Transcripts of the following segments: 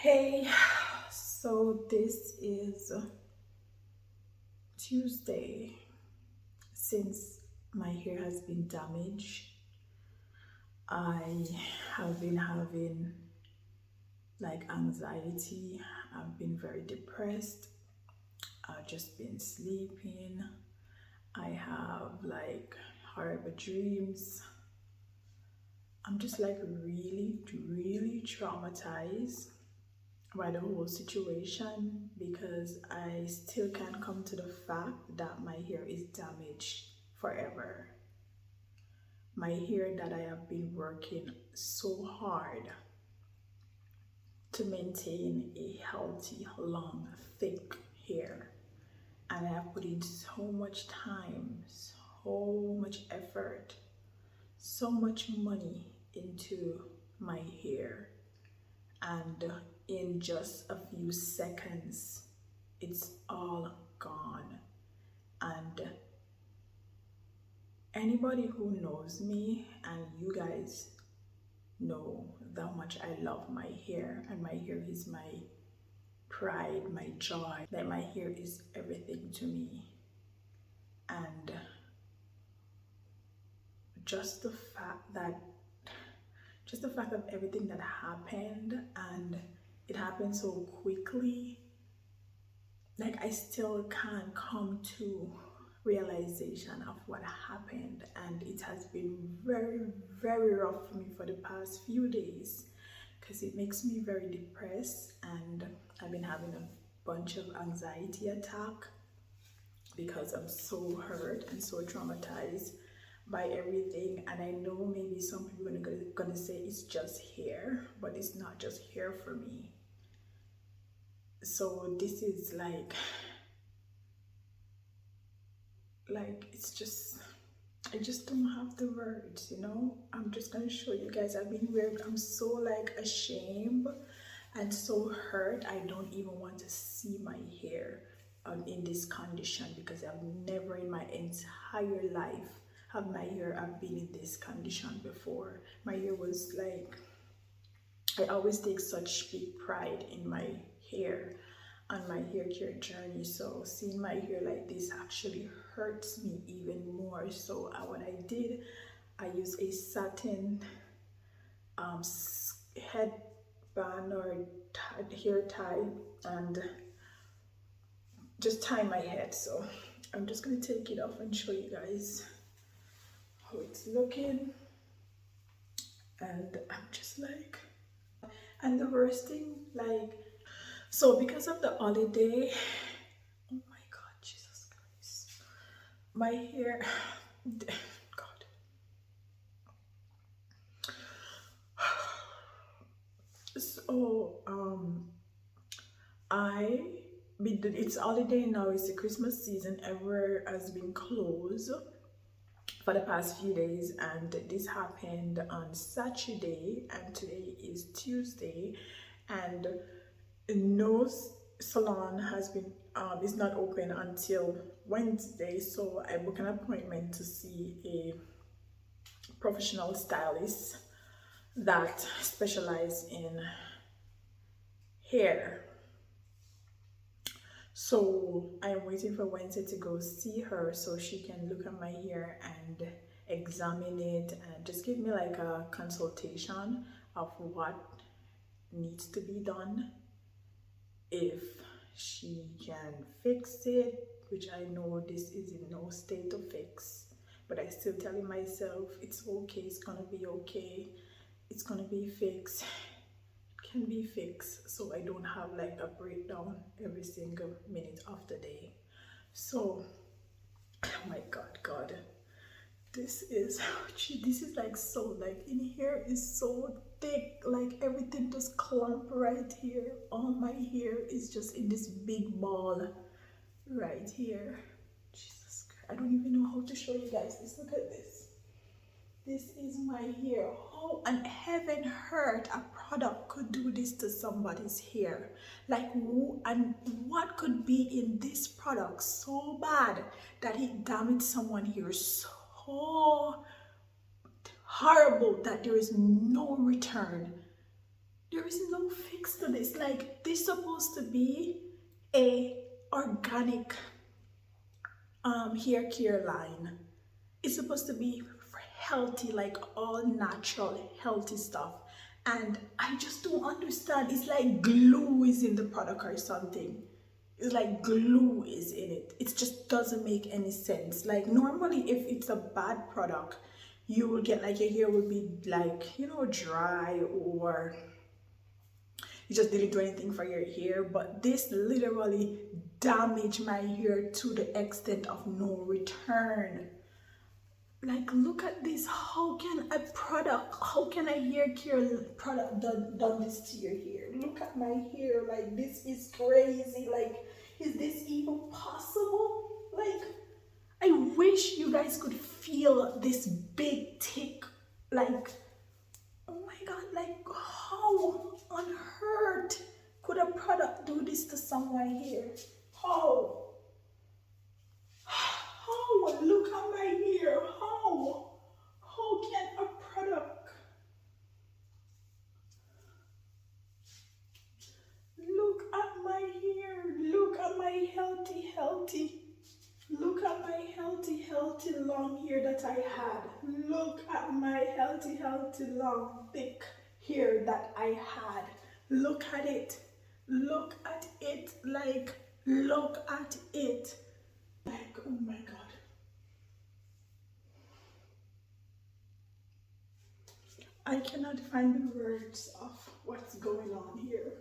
Hey, so this is Tuesday. Since my hair has been damaged, I have been having like anxiety. I've been very depressed. I've just been sleeping. I have like horrible dreams. I'm just like really traumatized by the whole situation because I still can't come to the fact that my hair is damaged forever. My hair that I have been working so hard to maintain a healthy, long, thick hair. And I have put in so much time, so much effort, so much money into my hair. And in just a few seconds, it's all gone. And anybody who knows me, and you guys know how much I love my hair, and my hair is my pride, my joy, that my hair is everything to me. And just the fact that of everything that happened, and it happened so quickly, like I still can't come to realization of what happened, and it has been very rough for me for the past few days because it makes me very depressed, and I've been having a bunch of anxiety attack because I'm so hurt and so traumatized by everything. And I know maybe some people are gonna say it's just hair, but it's not just hair for me. So this is like it's just, I just don't have the words, you know. I'm just gonna show you guys. I've been weird. I'm so like ashamed and so hurt. I don't even want to see my hair in this condition, because I've never in my entire life have my hair have been in this condition before. My hair was like, I always take such big pride in my hair and my hair care journey, so seeing my hair like this actually hurts me even more. So what I did, I used a satin headband or hair tie and just tie my head. So I'm just gonna take it off and show you guys how it's looking. And I'm just like, and the worst thing, like, so because of the holiday, oh my God, Jesus Christ, my hair, God. So it's holiday now, it's the Christmas season, everywhere has been closed for the past few days, and this happened on Saturday, and today is Tuesday, and no salon has been is not open until Wednesday. So I booked an appointment to see a professional stylist that specializes in hair. So I am waiting for Wednesday to go see her so she can look at my hair and examine it and just give me like a consultation of what needs to be done, if she can fix it, which I know this is in no state to fix, but I still telling myself it's okay, it's gonna be okay, it's gonna be fixed, it can be fixed, so I don't have like a breakdown every single minute of the day. So, oh my God, this is like so, like in here is so thick, like everything just clump right here. All my hair is just in this big ball right here. Jesus Christ, I don't even know how to show you guys this. Look at this. This is my hair. How and heaven hurt a product could do this to somebody's hair. Like who and what could be in this product so bad that it damaged someone's hair so horrible that there is no return. There is no fix to this. Like this is supposed to be a organic hair care line. It's supposed to be healthy, like all natural healthy stuff, and I just don't understand. It's like glue is in the product or something. It's like glue is in it. It just doesn't make any sense. Like normally if it's a bad product, you will get like your hair will be like, you know, dry, or you just didn't do anything for your hair. But this literally damaged my hair to the extent of no return. Like, look at this. How can a product, how can a hair care product done this to your hair? Look at my hair. Like, this is crazy. Like, is this even possible? Like, I wish you guys could feel this big tick. Like, oh my God, like, how on earth could a product do this to someone here? How? How? Look at my hair. How? How can a product? Look at my hair. Look at my healthy. Look at my healthy long hair that I had. Look at my healthy long thick hair that I had. Look at it. Look at it. Like, look at it. Like, oh my God. I cannot find the words of what's going on here.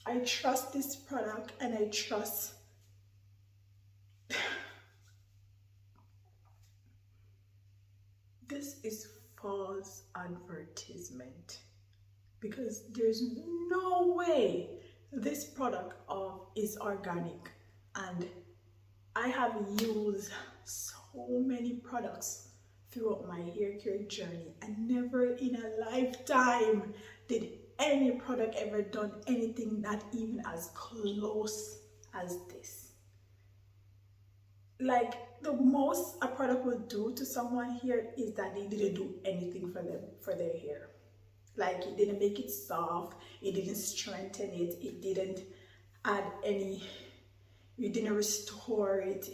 I trust this product and I trust this is false advertisement, because there's no way this product is organic, and I have used so many products throughout my hair care journey, and never in a lifetime did any product ever done anything not even as close as this. Like, the most a product will do to someone here is that they didn't do anything for them, for their hair. Like, it didn't make it soft, it didn't strengthen it, it didn't add any, it didn't restore it,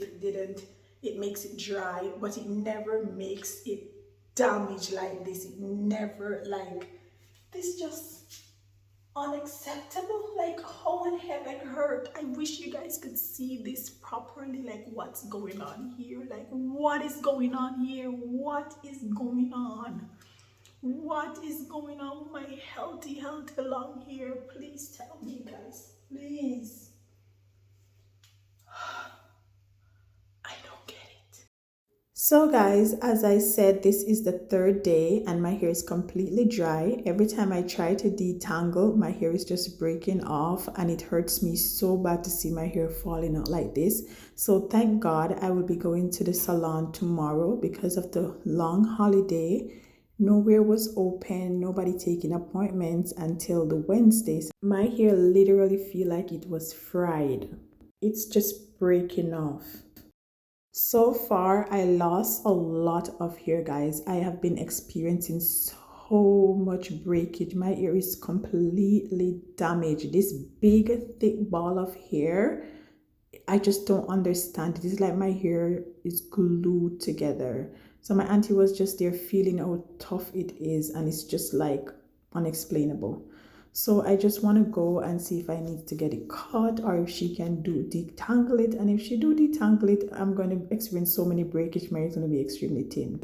it makes it dry, but it never makes it damage like this. It never, like, this just unacceptable. Like, how in heaven hurt. I wish you guys could see this properly. Like, what's going on here? Like, what is going on here? What is going on? What is going on with my healthy long hair? Please tell me, guys, please. I don't get it. So guys, as I said, this is the third day and my hair is completely dry. Every time I try to detangle, my hair is just breaking off, and it hurts me so bad to see my hair falling out like this. So thank God I will be going to the salon tomorrow because of the long holiday. Nowhere was open, nobody taking appointments until the Wednesdays. My hair literally feel like it was fried. It's just breaking off. So far, I lost a lot of hair, guys. I have been experiencing so much breakage. My hair is completely damaged. This big, thick ball of hair, I just don't understand. It is like my hair is glued together. So my auntie was just there feeling how tough it is, and it's just like unexplainable. So I just want to go and see if I need to get it cut or if she can do detangle it. And if she do detangle it, I'm going to experience so many breakage. My hair is going to be extremely thin.